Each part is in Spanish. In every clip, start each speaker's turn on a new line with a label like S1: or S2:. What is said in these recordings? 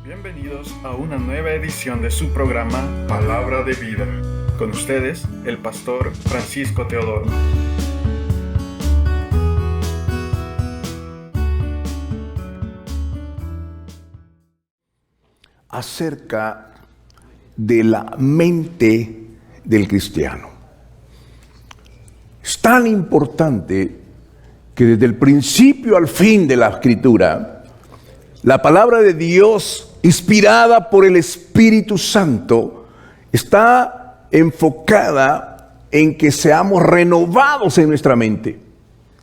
S1: Bienvenidos a una nueva edición de su programa Palabra de Vida. Con ustedes, el pastor Francisco Teodoro.
S2: Acerca de la mente del cristiano. Es tan importante que desde el principio al fin de la Escritura, la palabra de Dios, inspirada por el Espíritu Santo, está enfocada en que seamos renovados en nuestra mente.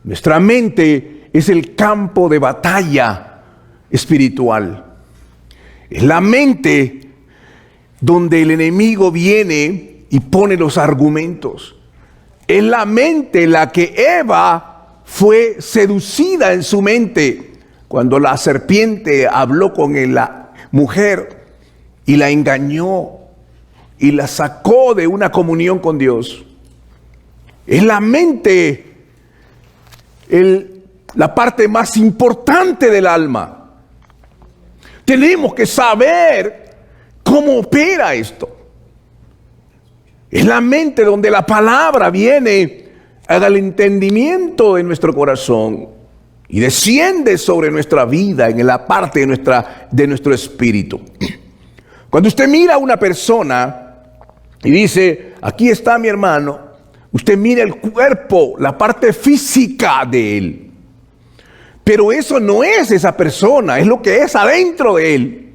S2: Nuestra mente es el campo de batalla espiritual. Es la mente donde el enemigo viene y pone los argumentos. Es la mente la que Eva fue seducida en su mente cuando la serpiente habló con la mujer y la engañó y la sacó de una comunión con Dios. Es la mente la parte más importante del alma. Tenemos que saber cómo opera esto. Es la mente donde la palabra viene al entendimiento de nuestro corazón y desciende sobre nuestra vida en la parte de nuestro espíritu. Cuando usted mira a una persona y dice, aquí está mi hermano, usted mira el cuerpo, la parte física de él. Pero eso no es esa persona, es lo que es adentro de él.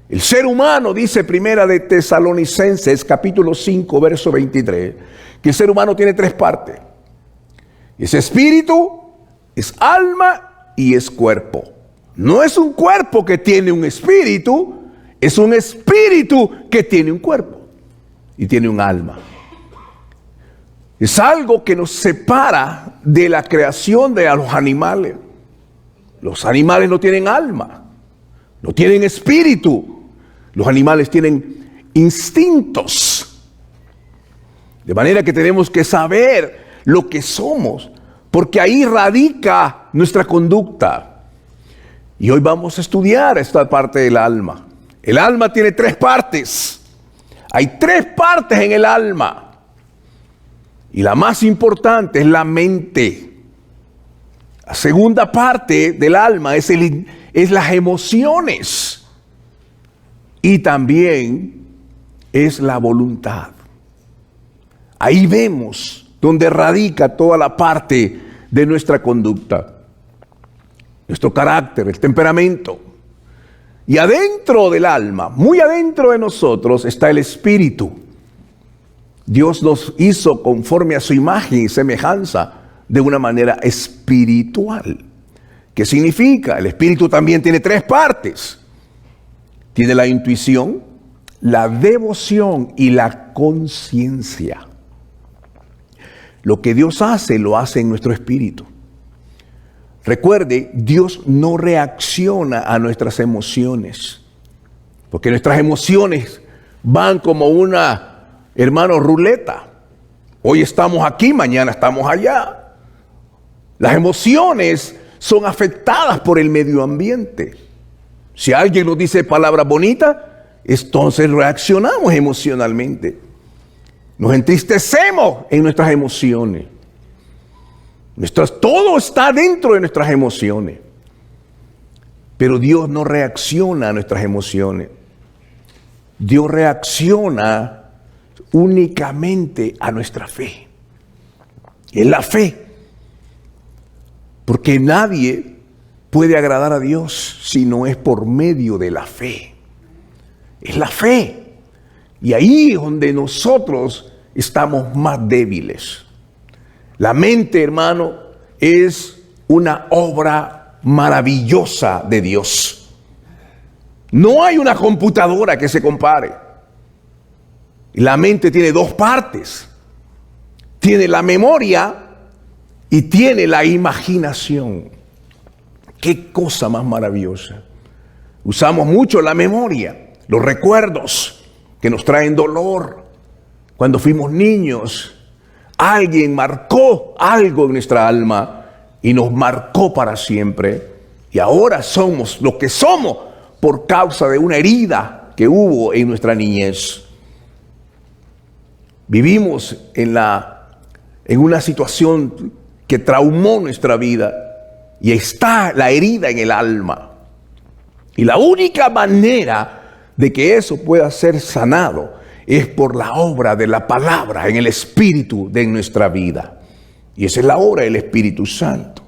S2: El ser humano, dice Primera de Tesalonicenses, capítulo 5, verso 23, que el ser humano tiene tres partes. Es espíritu, es alma y es cuerpo. No es un cuerpo que tiene un espíritu, es un espíritu que tiene un cuerpo y tiene un alma. Es algo que nos separa de la creación de los animales. Los animales no tienen alma, no tienen espíritu. Los animales tienen instintos. De manera que tenemos que saber lo que somos, porque ahí radica nuestra conducta. Y hoy vamos a estudiar esta parte del alma. El alma tiene tres partes. Hay tres partes en el alma. Y la más importante es la mente. La segunda parte del alma es las emociones y también es la voluntad. Ahí vemos donde radica toda la parte de nuestra conducta, nuestro carácter, el temperamento. Y adentro del alma, muy adentro de nosotros, está el espíritu. Dios nos hizo conforme a su imagen y semejanza, de una manera espiritual. ¿Qué significa? El espíritu también tiene tres partes. Tiene la intuición, la devoción y la conciencia. Lo que Dios hace, lo hace en nuestro espíritu. Recuerde, Dios no reacciona a nuestras emociones, porque nuestras emociones van como una, hermano, ruleta. Hoy estamos aquí, mañana estamos allá. Las emociones son afectadas por el medio ambiente. Si alguien nos dice palabras bonitas, entonces reaccionamos emocionalmente. Nos entristecemos en nuestras emociones. Todo está dentro de nuestras emociones. Pero Dios no reacciona a nuestras emociones. Dios reacciona únicamente a nuestra fe. Es la fe. Porque nadie puede agradar a Dios si no es por medio de la fe. Es la fe. Y ahí es donde nosotros estamos más débiles. La mente, hermano, es una obra maravillosa de Dios. No hay una computadora que se compare. La mente tiene dos partes. Tiene la memoria y tiene la imaginación. Qué cosa más maravillosa. Usamos mucho la memoria, los recuerdos que nos traen dolor. Cuando fuimos niños, alguien marcó algo en nuestra alma y nos marcó para siempre. Y ahora somos lo que somos por causa de una herida que hubo en nuestra niñez. Vivimos en una situación que traumó nuestra vida y está la herida en el alma. Y la única manera de que eso pueda ser sanado es por la obra de la palabra en el Espíritu de nuestra vida. Y esa es la obra del Espíritu Santo.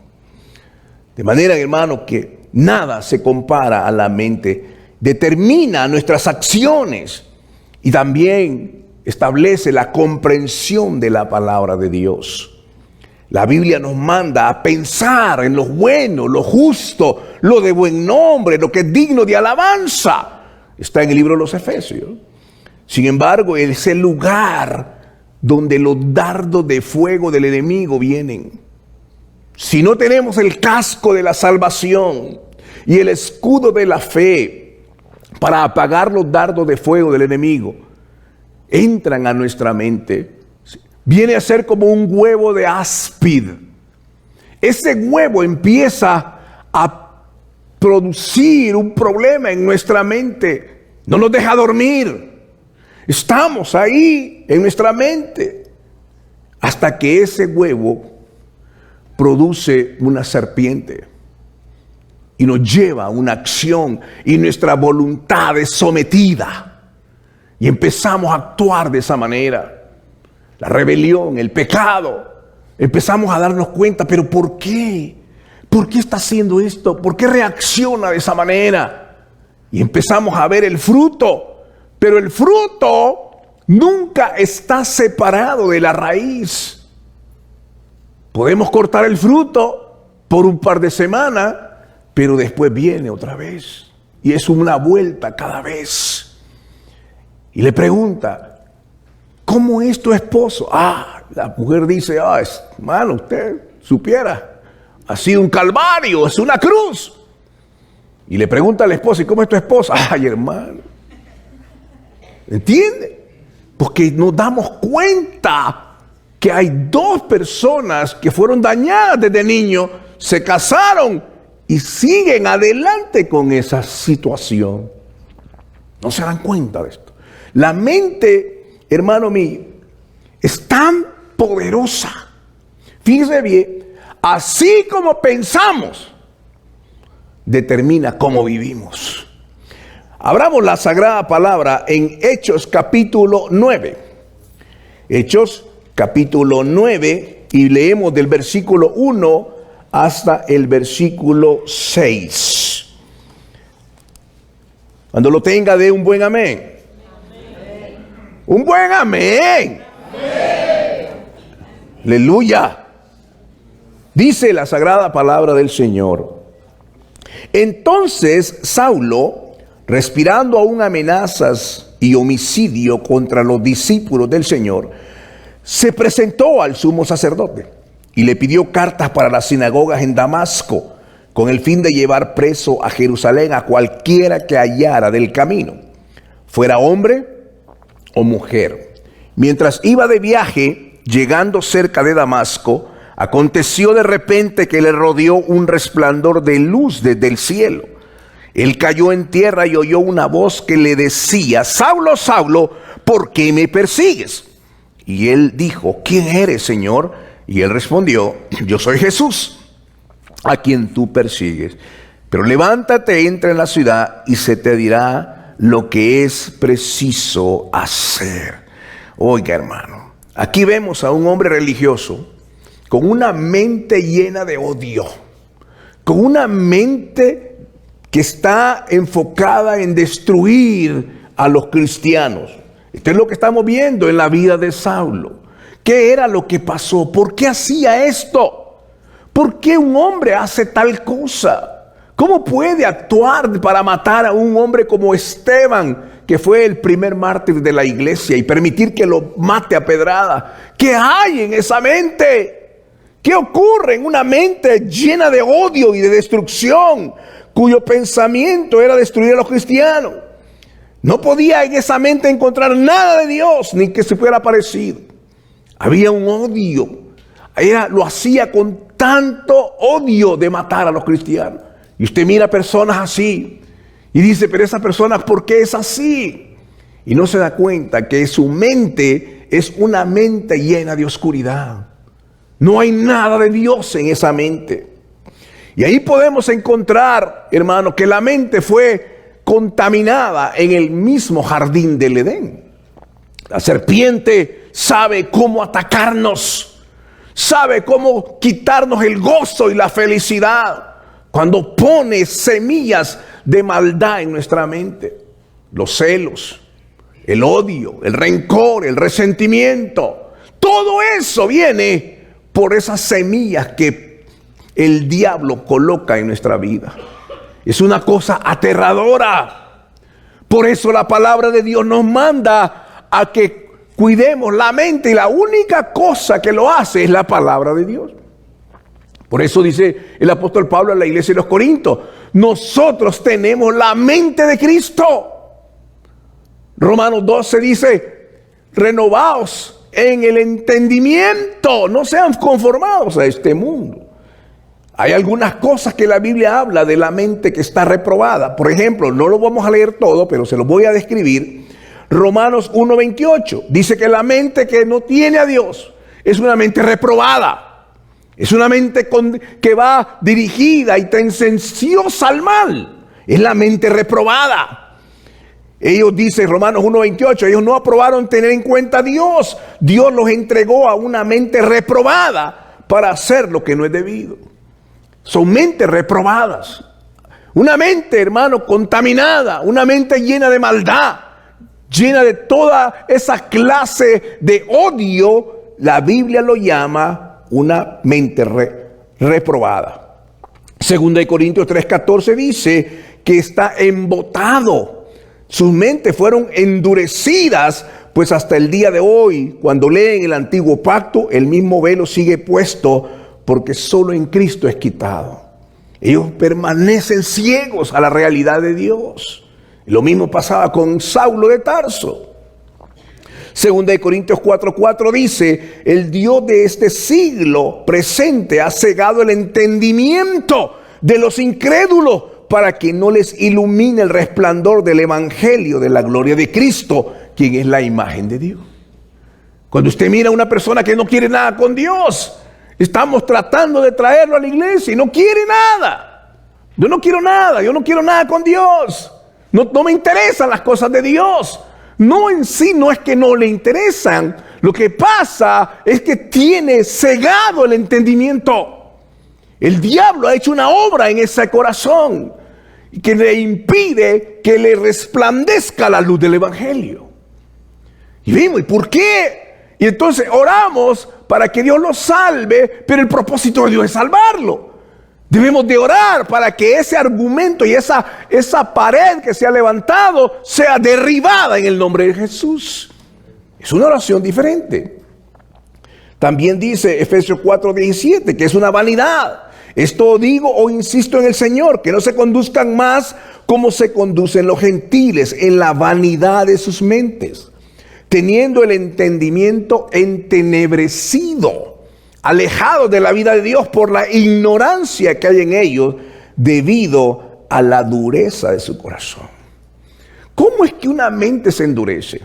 S2: De manera, hermano, que nada se compara a la mente. Determina nuestras acciones y también establece la comprensión de la palabra de Dios. La Biblia nos manda a pensar en lo bueno, lo justo, lo de buen nombre, lo que es digno de alabanza. Está en el libro de los Efesios. Sin embargo, es el lugar donde los dardos de fuego del enemigo vienen. Si no tenemos el casco de la salvación y el escudo de la fe para apagar los dardos de fuego del enemigo, entran a nuestra mente. Viene a ser como un huevo de áspid. Ese huevo empieza a producir un problema en nuestra mente. No nos deja dormir. Estamos ahí en nuestra mente hasta que ese huevo produce una serpiente y nos lleva a una acción y nuestra voluntad es sometida y empezamos a actuar de esa manera. La rebelión, el pecado, empezamos a darnos cuenta, pero ¿por qué? ¿Por qué está haciendo esto? ¿Por qué reacciona de esa manera? Y empezamos a ver el fruto. Pero el fruto nunca está separado de la raíz. Podemos cortar el fruto por un par de semanas, pero después viene otra vez. Y es una vuelta cada vez. Y le pregunta, ¿cómo es tu esposo? La mujer dice, hermano, usted supiera, ha sido un calvario, es una cruz. Y le pregunta al esposo, ¿y cómo es tu esposa? Hermano. ¿Entiende? Porque nos damos cuenta que hay dos personas que fueron dañadas desde niño, se casaron y siguen adelante con esa situación. No se dan cuenta de esto. La mente, hermano mío, es tan poderosa. Fíjese bien, así como pensamos, determina cómo vivimos. Abramos la Sagrada Palabra en Hechos capítulo 9. Hechos capítulo 9 y leemos del versículo 1 hasta el versículo 6. Cuando lo tenga, dé un buen amén. Amén. Un buen amén. Amén. Aleluya. Dice la Sagrada Palabra del Señor. Entonces Saulo, respirando aún amenazas y homicidio contra los discípulos del Señor, se presentó al sumo sacerdote y le pidió cartas para las sinagogas en Damasco, con el fin de llevar preso a Jerusalén a cualquiera que hallara del camino, fuera hombre o mujer. Mientras iba de viaje, llegando cerca de Damasco, aconteció de repente que le rodeó un resplandor de luz desde el cielo. Él cayó en tierra y oyó una voz que le decía, Saulo, Saulo, ¿por qué me persigues? Y él dijo, ¿quién eres, Señor? Y él respondió, yo soy Jesús, a quien tú persigues. Pero levántate, entra en la ciudad y se te dirá lo que es preciso hacer. Oiga, hermano, aquí vemos a un hombre religioso con una mente llena de odio, con una mente que está enfocada en destruir a los cristianos. Esto es lo que estamos viendo en la vida de Saulo. ¿Qué era lo que pasó? ¿Por qué hacía esto? ¿Por qué un hombre hace tal cosa? ¿Cómo puede actuar para matar a un hombre como Esteban, que fue el primer mártir de la iglesia, y permitir que lo mate a pedrada? ¿Qué hay en esa mente? ¿Qué ocurre en una mente llena de odio y de destrucción, cuyo pensamiento era destruir a los cristianos? No podía en esa mente encontrar nada de Dios, ni que se fuera parecido. Había un odio. Lo hacía con tanto odio de matar a los cristianos. Y usted mira personas así, Y dice, pero esa persona, ¿por qué es así? Y no se da cuenta que su mente es una mente llena de oscuridad. No hay nada de Dios en esa mente. Y ahí podemos encontrar, hermano, que la mente fue contaminada en el mismo jardín del Edén. La serpiente sabe cómo atacarnos, sabe cómo quitarnos el gozo y la felicidad cuando pone semillas de maldad en nuestra mente. Los celos, el odio, el rencor, el resentimiento, todo eso viene por esas semillas que el diablo coloca en nuestra vida. Es una cosa aterradora. Por eso la palabra de Dios nos manda a que cuidemos la mente, y la única cosa que lo hace es la palabra de Dios. Por eso dice el apóstol Pablo a la iglesia de los Corintios: nosotros tenemos la mente de Cristo. Romanos 12 dice: renovaos en el entendimiento, no sean conformados a este mundo. Hay algunas cosas que la Biblia habla de la mente que está reprobada. Por ejemplo, no lo vamos a leer todo, pero se lo voy a describir. Romanos 1:28 dice que la mente que no tiene a Dios es una mente reprobada. Es una mente que va dirigida y tendenciosa al mal. Es la mente reprobada. Ellos dicen, Romanos 1:28, ellos no aprobaron tener en cuenta a Dios. Dios los entregó a una mente reprobada para hacer lo que no es debido. Son mentes reprobadas. Una mente, hermano, contaminada. Una mente llena de maldad. Llena de toda esa clase de odio. La Biblia lo llama una mente reprobada. Segunda de Corintios 3:14 dice que está embotado. Sus mentes fueron endurecidas, pues hasta el día de hoy, cuando leen el antiguo pacto, el mismo velo sigue puesto, porque solo en Cristo es quitado. Ellos permanecen ciegos a la realidad de Dios. Lo mismo pasaba con Saulo de Tarso. Segunda de Corintios 4:4 dice: el Dios de este siglo presente ha cegado el entendimiento de los incrédulos, para que no les ilumine el resplandor del evangelio de la gloria de Cristo, quien es la imagen de Dios. Cuando usted mira a una persona que no quiere nada con Dios, estamos tratando de traerlo a la iglesia y no quiere nada. Yo no quiero nada con Dios. No me interesan las cosas de Dios. No, en sí no es que no le interesan. Lo que pasa es que tiene cegado el entendimiento. El diablo ha hecho una obra en ese corazón que le impide que le resplandezca la luz del evangelio. Y vimos, ¿y por qué? Y entonces oramos para que Dios lo salve, pero el propósito de Dios es salvarlo. Debemos de orar para que ese argumento y esa pared que se ha levantado sea derribada en el nombre de Jesús. Es una oración diferente. También dice Efesios 4:17 que es una vanidad. Esto digo o insisto en el Señor, que no se conduzcan más como se conducen los gentiles, en la vanidad de sus mentes, teniendo el entendimiento entenebrecido, alejados de la vida de Dios por la ignorancia que hay en ellos debido a la dureza de su corazón. ¿Cómo es que una mente se endurece?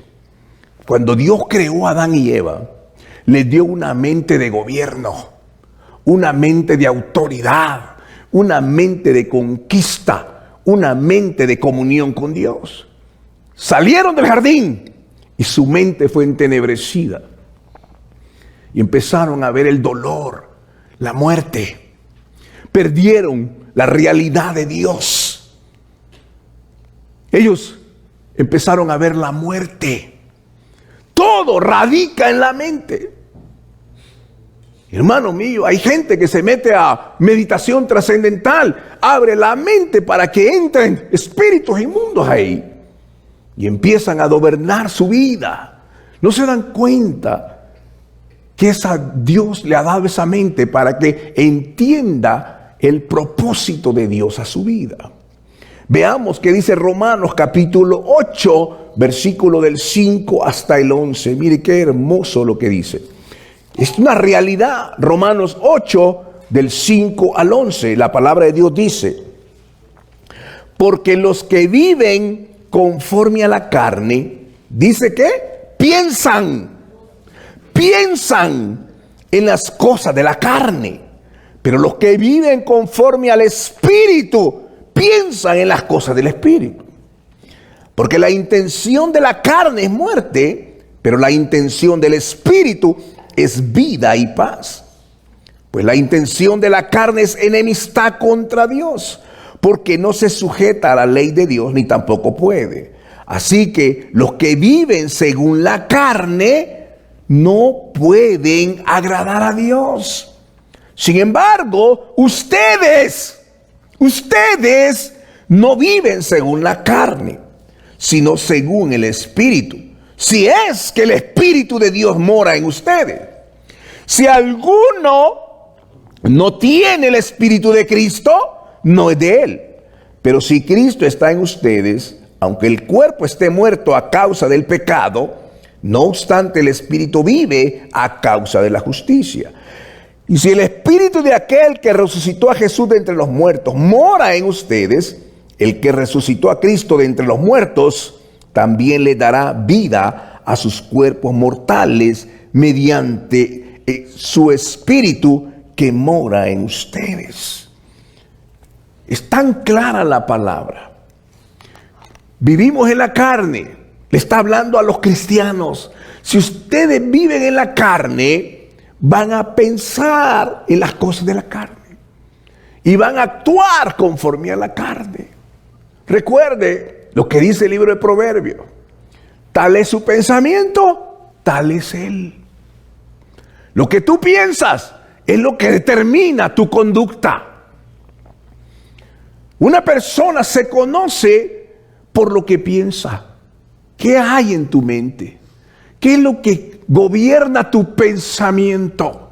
S2: Cuando Dios creó a Adán y Eva, les dio una mente de gobierno, una mente de autoridad, una mente de conquista, una mente de comunión con Dios. Salieron del jardín y su mente fue entenebrecida. Y empezaron a ver el dolor, la muerte. Perdieron la realidad de Dios. Ellos empezaron a ver la muerte. Todo radica en la mente. Hermano mío, hay gente que se mete a meditación trascendental, abre la mente para que entren espíritus inmundos ahí y empiezan a gobernar su vida. No se dan cuenta que Dios le ha dado esa mente para que entienda el propósito de Dios a su vida. Veamos qué dice Romanos capítulo 8, versículo del 5 hasta el 11. Mire qué hermoso lo que dice. Es una realidad. Romanos 8, del 5 al 11. La palabra de Dios dice: Porque los que viven conforme a la carne, dice que piensan en las cosas de la carne. Pero los que viven conforme al Espíritu, piensan en las cosas del Espíritu. Porque la intención de la carne es muerte, pero la intención del Espíritu es vida y paz. Pues la intención de la carne es enemistad contra Dios, porque no se sujeta a la ley de Dios ni tampoco puede. Así que los que viven según la carne no pueden agradar a Dios. Sin embargo, ustedes no viven según la carne, sino según el Espíritu. Si es que el Espíritu de Dios mora en ustedes. Si alguno no tiene el Espíritu de Cristo, no es de él. Pero si Cristo está en ustedes, aunque el cuerpo esté muerto a causa del pecado, no obstante el Espíritu vive a causa de la justicia. Y si el Espíritu de aquel que resucitó a Jesús de entre los muertos mora en ustedes, el que resucitó a Cristo de entre los muertos también le dará vida a sus cuerpos mortales mediante su Espíritu que mora en ustedes. Es tan clara la palabra. Vivimos en la carne. Le está hablando a los cristianos. Si ustedes viven en la carne, van a pensar en las cosas de la carne y van a actuar conforme a la carne. Recuerde lo que dice el libro de Proverbios: tal es su pensamiento, tal es él. Lo que tú piensas es lo que determina tu conducta. Una persona se conoce por lo que piensa. ¿Qué hay en tu mente? ¿Qué es lo que gobierna tu pensamiento?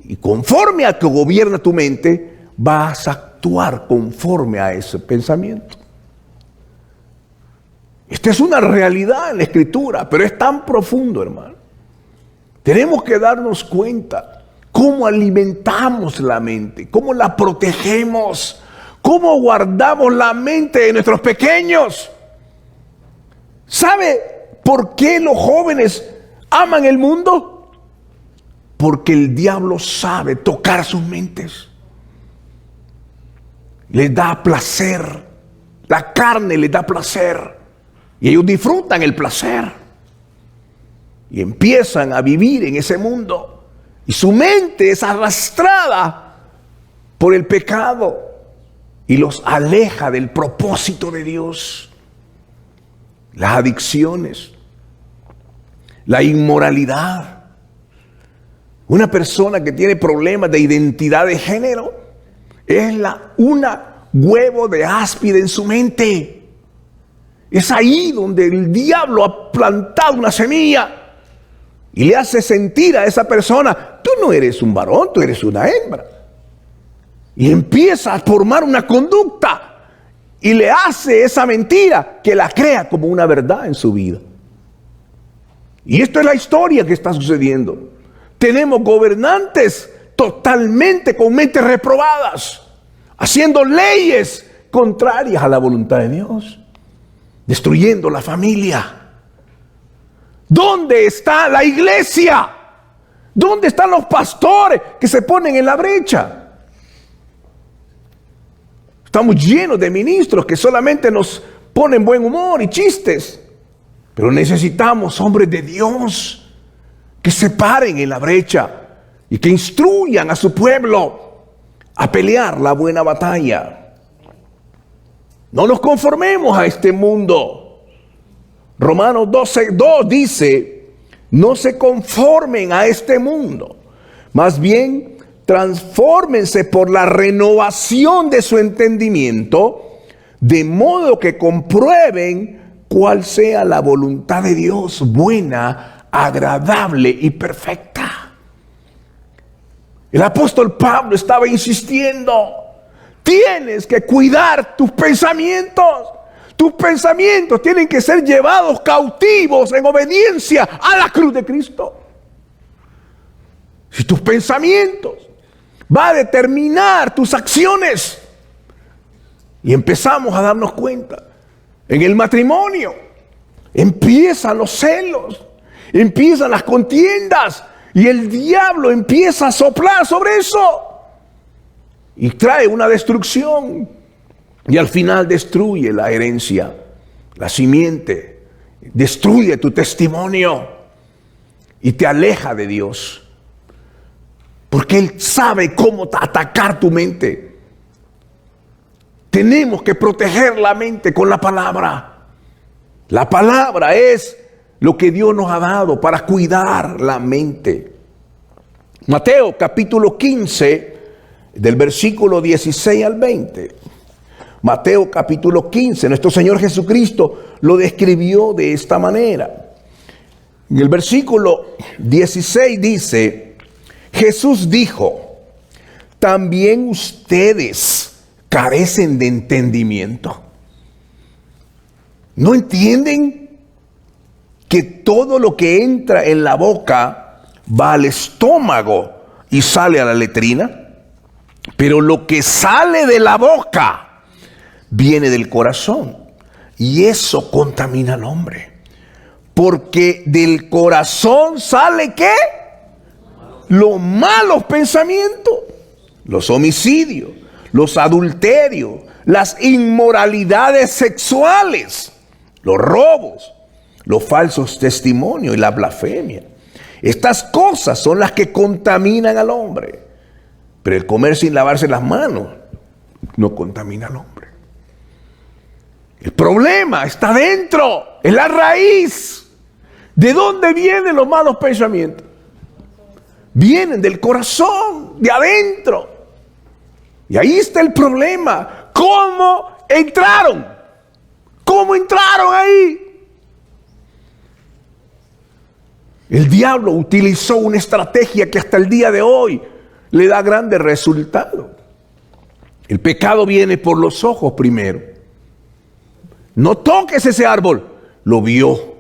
S2: Y conforme a que gobierna tu mente, vas a actuar conforme a ese pensamiento. Esta es una realidad en la Escritura, pero es tan profundo, hermano. Tenemos que darnos cuenta cómo alimentamos la mente, cómo la protegemos, cómo guardamos la mente de nuestros pequeños. ¿Sabe por qué los jóvenes aman el mundo? Porque el diablo sabe tocar sus mentes. Les da placer. La carne les da placer. Y ellos disfrutan el placer. Y empiezan a vivir en ese mundo. Y su mente es arrastrada por el pecado. Y los aleja del propósito de Dios. Las adicciones, la inmoralidad. Una persona que tiene problemas de identidad de género es una huevo de áspide en su mente. Es ahí donde el diablo ha plantado una semilla y le hace sentir a esa persona: tú no eres un varón, tú eres una hembra. Y empieza a formar una conducta. Y le hace esa mentira que la crea como una verdad en su vida. Y esto es la historia que está sucediendo. Tenemos gobernantes totalmente con mentes reprobadas, haciendo leyes contrarias a la voluntad de Dios, destruyendo la familia. ¿Dónde está la iglesia? ¿Dónde están los pastores que se ponen en la brecha? Estamos llenos de ministros que solamente nos ponen buen humor y chistes. Pero necesitamos hombres de Dios que se paren en la brecha y que instruyan a su pueblo a pelear la buena batalla. No nos conformemos a este mundo. Romanos 12:2 dice: no se conformen a este mundo, más bien transfórmense por la renovación de su entendimiento, de modo que comprueben cuál sea la voluntad de Dios, buena, agradable y perfecta. El apóstol Pablo estaba insistiendo: tienes que cuidar tus pensamientos. Tus pensamientos tienen que ser llevados cautivos en obediencia a la cruz de Cristo. Si tus pensamientos va a determinar tus acciones, Y empezamos a darnos cuenta. En el matrimonio empiezan los celos, empiezan las contiendas y el diablo empieza a soplar sobre eso y trae una destrucción y al final destruye la herencia, la simiente, destruye tu testimonio y te aleja de Dios. Porque Él sabe cómo atacar tu mente. Tenemos que proteger la mente con la palabra. La palabra es lo que Dios nos ha dado para cuidar la mente. Mateo capítulo 15, del versículo 16 al 20. Mateo capítulo 15, nuestro Señor Jesucristo lo describió de esta manera. En el versículo 16 dice: Jesús dijo, también ustedes carecen de entendimiento. ¿No entienden que todo lo que entra en la boca va al estómago y sale a la letrina? Pero lo que sale de la boca viene del corazón y eso contamina al hombre. Porque del corazón sale ¿qué? Los malos pensamientos, los homicidios, los adulterios, las inmoralidades sexuales, los robos, los falsos testimonios y la blasfemia. Estas cosas son las que contaminan al hombre. Pero el comer sin lavarse las manos no contamina al hombre. El problema está dentro, en la raíz. ¿De dónde vienen los malos pensamientos? Vienen del corazón, de adentro. Y ahí está el problema. ¿Cómo entraron? ¿Cómo entraron ahí? El diablo utilizó una estrategia que hasta el día de hoy le da grandes resultados. El pecado viene por los ojos primero. No toques ese árbol. Lo vio.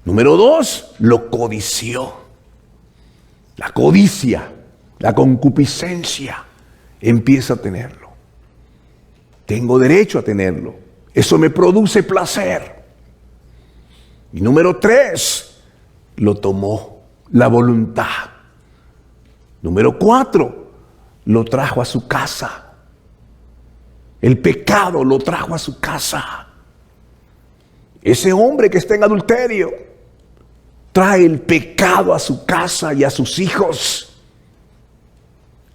S2: Número 2, lo codició. La codicia, la concupiscencia, empieza a tenerlo. Tengo derecho a tenerlo. Eso me produce placer. Y número 3, lo tomó, la voluntad. Número 4, lo trajo a su casa. El pecado lo trajo a su casa. Ese hombre que está en adulterio trae el pecado a su casa y a sus hijos.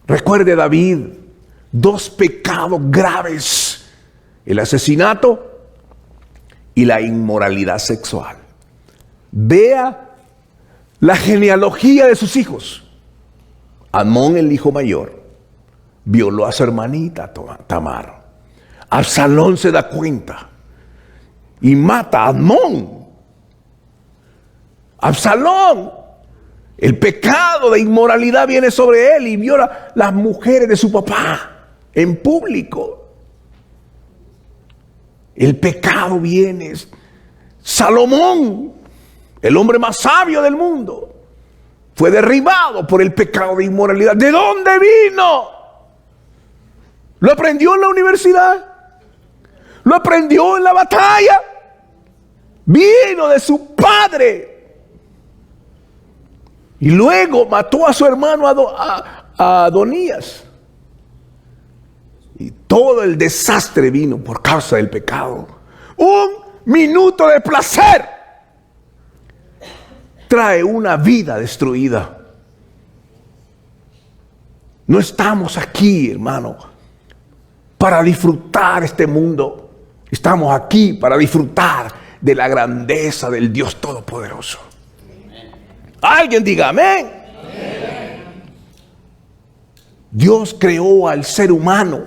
S2: Recuerde David, 2 pecados graves: el asesinato y la inmoralidad sexual. Vea la genealogía de sus hijos. Amnón, el hijo mayor, violó a su hermanita Tamar. Absalón se da cuenta y mata a Amnón. Absalón, el pecado de inmoralidad viene sobre él y viola las mujeres de su papá en público. El pecado viene. Salomón, el hombre más sabio del mundo, fue derribado por el pecado de inmoralidad. ¿De dónde vino? ¿Lo aprendió en la universidad? ¿Lo aprendió en la batalla? Vino de su padre. Y luego mató a su hermano a Adonías. Y todo el desastre vino por causa del pecado. Un minuto de placer trae una vida destruida. No estamos aquí, hermano, para disfrutar este mundo. Estamos aquí para disfrutar de la grandeza del Dios Todopoderoso. Alguien diga amén. Amén. Dios creó al ser humano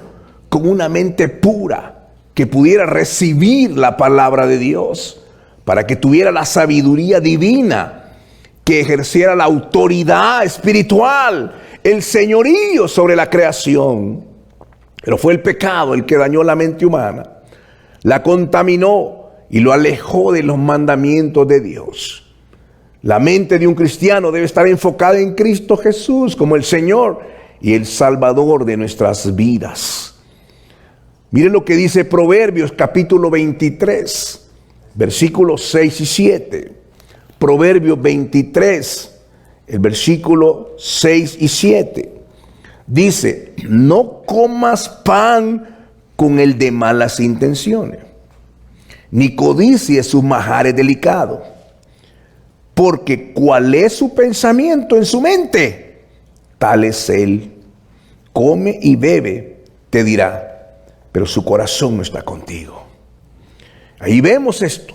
S2: con una mente pura que pudiera recibir la palabra de Dios, para que tuviera la sabiduría divina, que ejerciera la autoridad espiritual, el señorío sobre la creación. Pero fue el pecado el que dañó la mente humana, la contaminó y lo alejó de los mandamientos de Dios. La mente de un cristiano debe estar enfocada en Cristo Jesús como el Señor y el Salvador de nuestras vidas. Mire lo que dice Proverbios capítulo 23, versículos 6 y 7. Proverbios 23, el versículo 6 y 7. Dice, no comas pan con el de malas intenciones, ni codicies sus majares delicados, porque cuál es su pensamiento en su mente, tal es él. Come y bebe, te dirá, pero su corazón no está contigo. Ahí vemos esto.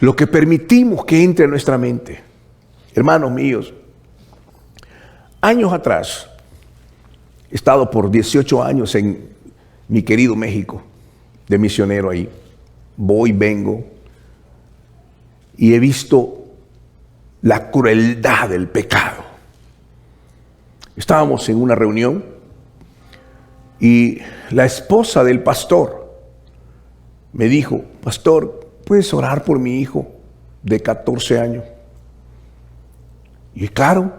S2: Lo que permitimos que entre en nuestra mente. Hermanos míos, años atrás, he estado por 18 años en mi querido México, de misionero ahí. Voy, vengo, y he visto la crueldad del pecado. Estábamos en una reunión y la esposa del pastor me dijo, pastor, ¿puedes orar por mi hijo de 14 años? Y claro,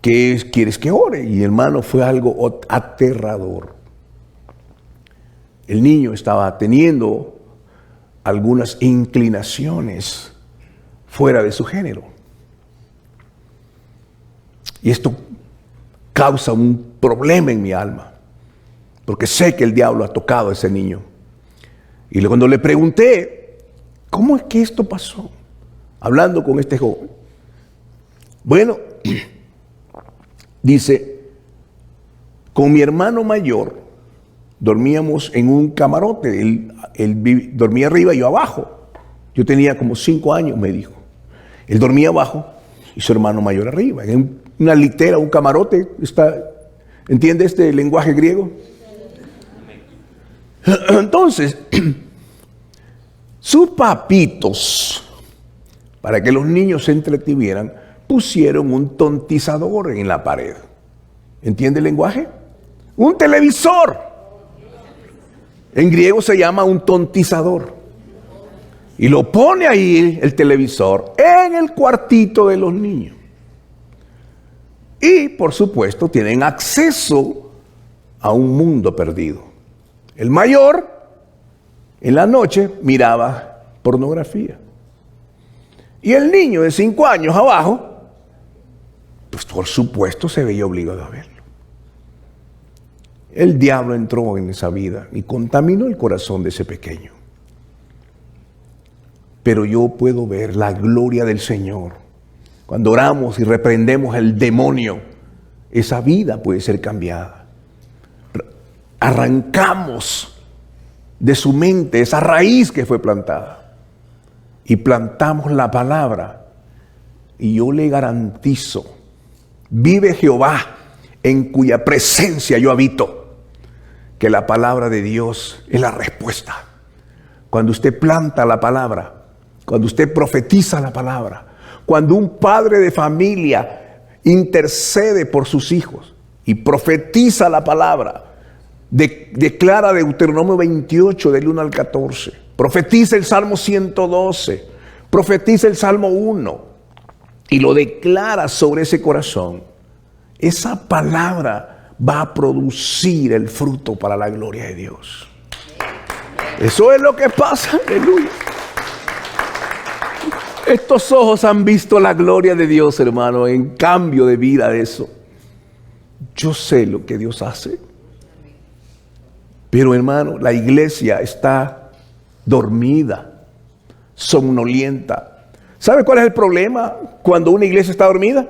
S2: ¿qué quieres que ore? Y hermano, fue algo aterrador. El niño estaba teniendo algunas inclinaciones fuera de su género. Y esto causa un problema en mi alma, porque sé que el diablo ha tocado a ese niño. Y cuando le pregunté, ¿cómo es que esto pasó? Hablando con este joven. Bueno, dice, con mi hermano mayor dormíamos en un camarote. Él dormía arriba y yo abajo. Yo tenía como 5 años, me dijo. Él dormía abajo y su hermano mayor arriba. En una litera, un camarote. ¿Entiende este lenguaje griego? Entonces, sus papitos, para que los niños se entretuvieran, pusieron un tontizador en la pared. ¿Entiende el lenguaje? Un televisor. En griego se llama un tontizador. Y lo pone ahí el televisor en el cuartito de los niños. Y por supuesto tienen acceso a un mundo perdido. El mayor en la noche miraba pornografía. Y el niño de 5 años abajo, pues por supuesto se veía obligado a verlo. El diablo entró en esa vida y contaminó el corazón de ese pequeño. Pero yo puedo ver la gloria del Señor. Cuando oramos y reprendemos el demonio, esa vida puede ser cambiada. Arrancamos de su mente esa raíz que fue plantada y plantamos la palabra. Y yo le garantizo, vive Jehová en cuya presencia yo habito, que la palabra de Dios es la respuesta. Cuando usted planta la palabra, cuando usted profetiza la palabra, cuando un padre de familia intercede por sus hijos y profetiza la palabra, declara Deuteronomio 28 del 1 al 14, profetiza el Salmo 112, profetiza el Salmo 1 y lo declara sobre ese corazón, esa palabra va a producir el fruto para la gloria de Dios. Eso es lo que pasa, aleluya. Estos ojos han visto la gloria de Dios, hermano, en cambio de vida de eso. Yo sé lo que Dios hace. Pero, hermano, la iglesia está dormida, somnolienta. ¿Sabe cuál es el problema cuando una iglesia está dormida?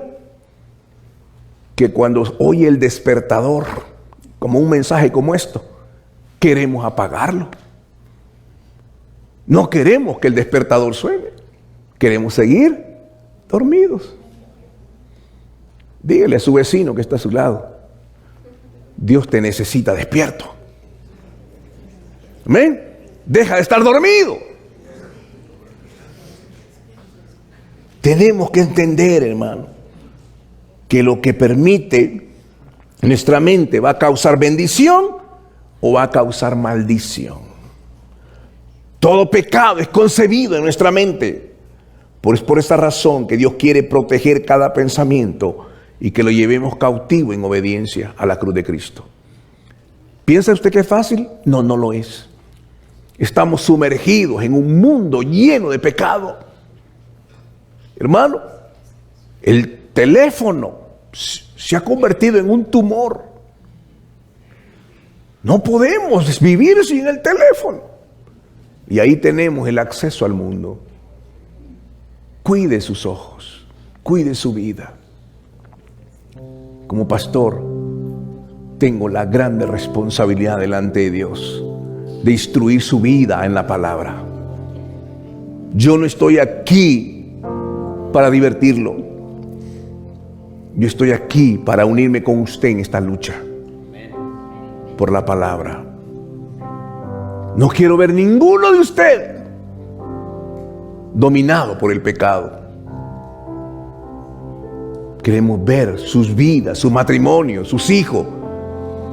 S2: Que cuando oye el despertador, como un mensaje como esto, queremos apagarlo. No queremos que el despertador suene. Queremos seguir dormidos. Dígale a su vecino que está a su lado, Dios te necesita despierto. Amén. Deja de estar dormido. Tenemos que entender, hermano, que lo que permite nuestra mente va a causar bendición o va a causar maldición. Todo pecado es concebido en nuestra mente. Es por esa razón que Dios quiere proteger cada pensamiento y que lo llevemos cautivo en obediencia a la cruz de Cristo. ¿Piensa usted que es fácil? No, no lo es. Estamos sumergidos en un mundo lleno de pecado. Hermano, el teléfono se ha convertido en un tumor. No podemos vivir sin el teléfono. Y ahí tenemos el acceso al mundo. Cuide sus ojos, cuide su vida. Como pastor, tengo la grande responsabilidad delante de Dios de instruir su vida en la palabra. Yo no estoy aquí para divertirlo. Yo estoy aquí para unirme con usted en esta lucha por la palabra. No quiero ver ninguno de ustedes dominado por el pecado. Queremos ver sus vidas, su matrimonio, sus hijos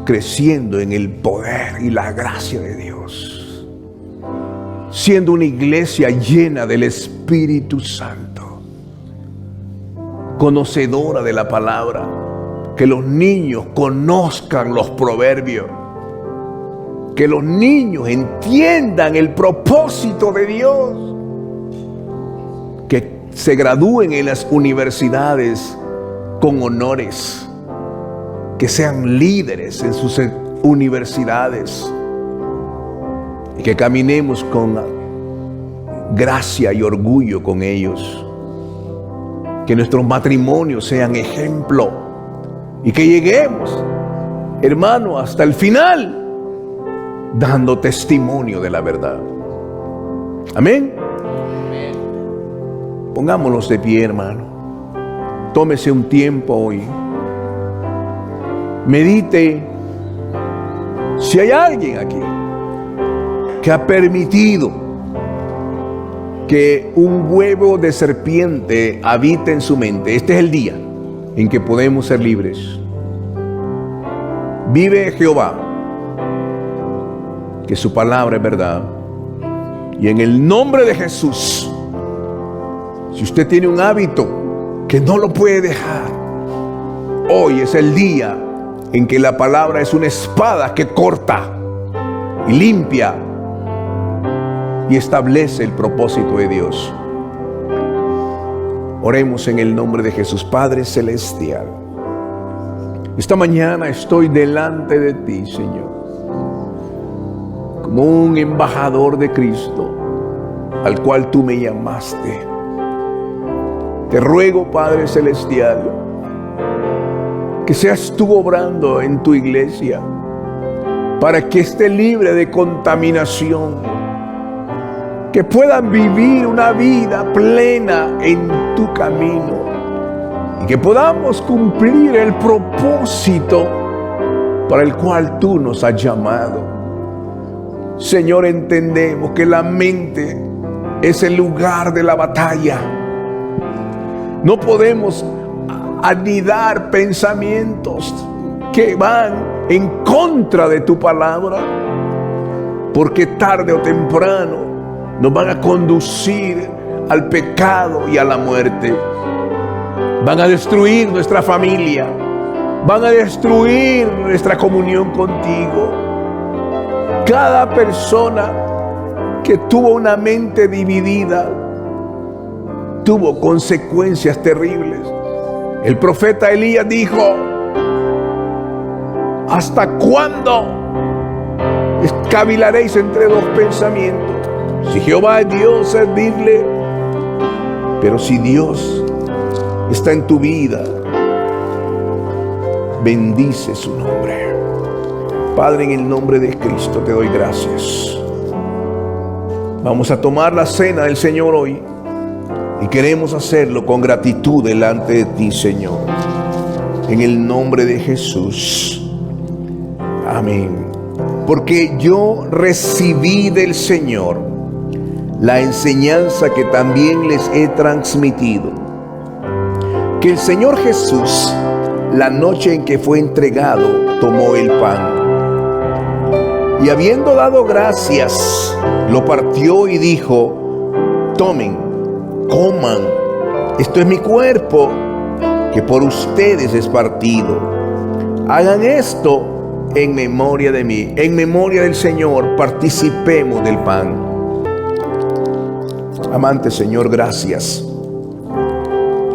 S2: creciendo en el poder y la gracia de Dios, siendo una iglesia llena del Espíritu Santo, conocedora de la palabra, que los niños conozcan los proverbios, que los niños entiendan el propósito de Dios, que se gradúen en las universidades con honores, que sean líderes en sus universidades y que caminemos con gracia y orgullo con ellos. Que nuestros matrimonios sean ejemplo y que lleguemos, hermano, hasta el final dando testimonio de la verdad. Amén. Pongámonos de pie, hermano. Tómese un tiempo hoy. Medite si hay alguien aquí que ha permitido que un huevo de serpiente habite en su mente. Este es el día en que podemos ser libres. Vive Jehová, que su palabra es verdad. Y en el nombre de Jesús, si usted tiene un hábito que no lo puede dejar, hoy es el día en que la palabra es una espada que corta y limpia y establece el propósito de Dios. Oremos en el nombre de Jesús. Padre celestial, esta mañana estoy delante de ti, Señor, como un embajador de Cristo al cual tú me llamaste. Te ruego, Padre celestial, que seas tú obrando en tu iglesia para que esté libre de contaminación, que puedan vivir una vida plena en tu camino y que podamos cumplir el propósito para el cual tú nos has llamado. Señor, entendemos que la mente es el lugar de la batalla. No podemos anidar pensamientos que van en contra de tu palabra, porque tarde o temprano nos van a conducir al pecado y a la muerte. Van a destruir nuestra familia, van a destruir nuestra comunión contigo. Cada persona que tuvo una mente dividida tuvo consecuencias terribles. El profeta Elías dijo: ¿hasta cuándo cavilaréis entre dos pensamientos? Si Jehová es Dios, servidle. Pero si Dios está en tu vida, bendice su nombre. Padre, en el nombre de Cristo te doy gracias. Vamos a tomar la cena del Señor hoy y queremos hacerlo con gratitud delante de ti, Señor. En el nombre de Jesús. Amén. Porque yo recibí del Señor la enseñanza que también les he transmitido. Que el Señor Jesús, la noche en que fue entregado, tomó el pan. Y habiendo dado gracias, lo partió y dijo: tomen, coman, esto es mi cuerpo, que por ustedes es partido. Hagan esto en memoria de mí. En memoria del Señor, participemos del pan. Amante Señor, gracias,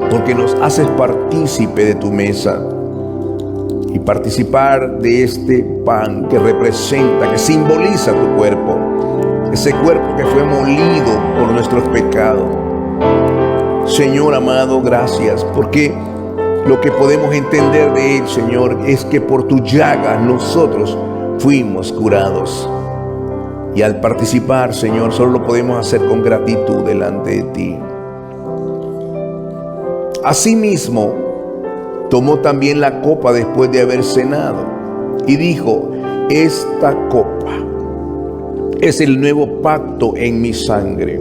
S2: porque nos haces partícipe de tu mesa. Y participar de este pan que representa, que simboliza tu cuerpo. Ese cuerpo que fue molido por nuestros pecados. Señor amado, gracias, porque lo que podemos entender de él, Señor, es que por tu llaga nosotros fuimos curados. Y al participar, Señor, solo lo podemos hacer con gratitud delante de ti. Asimismo, tomó también la copa después de haber cenado y dijo: esta copa es el nuevo pacto en mi sangre.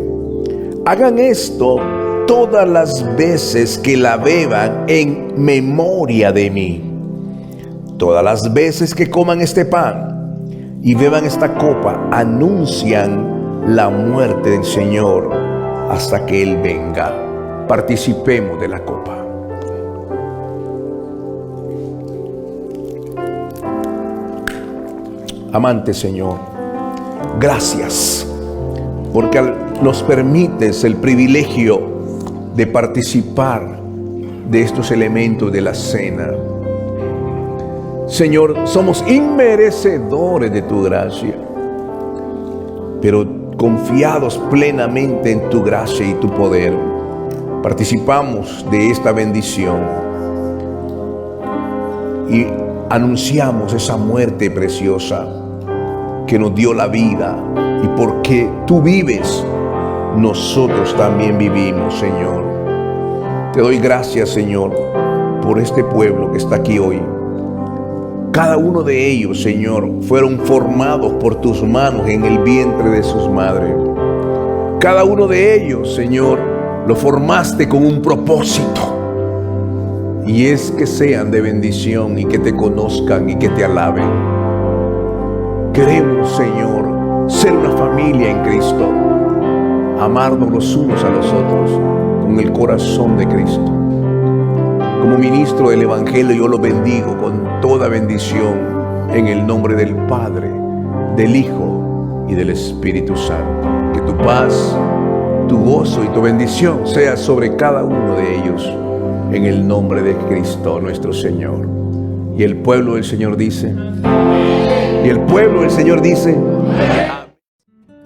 S2: Hagan esto todas las veces que la beban en memoria de mí. Todas las veces que coman este pan y beban esta copa, anuncian la muerte del Señor hasta que Él venga. Participemos de la copa. Amante Señor, gracias, porque nos permites el privilegio de participar de estos elementos de la cena. Señor, somos inmerecedores de tu gracia, pero confiados plenamente en tu gracia y tu poder, participamos de esta bendición y anunciamos esa muerte preciosa que nos dio la vida, y porque tú vives, nosotros también vivimos, Señor. Te doy gracias, Señor, por este pueblo que está aquí hoy. Cada uno de ellos, Señor, fueron formados por tus manos en el vientre de sus madres. Cada uno de ellos, Señor, lo formaste con un propósito, y es que sean de bendición y que te conozcan y que te alaben. Queremos, Señor, ser una familia en Cristo, amarnos los unos a los otros con el corazón de Cristo. Como ministro del Evangelio, yo lo bendigo con toda bendición en el nombre del Padre, del Hijo y del Espíritu Santo. Que tu paz, tu gozo y tu bendición sea sobre cada uno de ellos, en el nombre de Cristo nuestro Señor. Y el pueblo del Señor dice... Y el pueblo del Señor dice: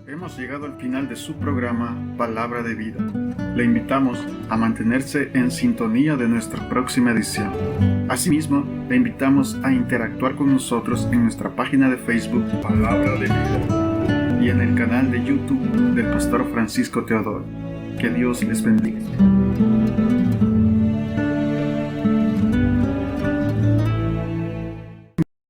S1: Hemos llegado al final de su programa Palabra de Vida. Le invitamos a mantenerse en sintonía de nuestra próxima edición. Asimismo, le invitamos a interactuar con nosotros en nuestra página de Facebook Palabra de Vida y en el canal de YouTube del Pastor Francisco Teodoro. Que Dios les bendiga.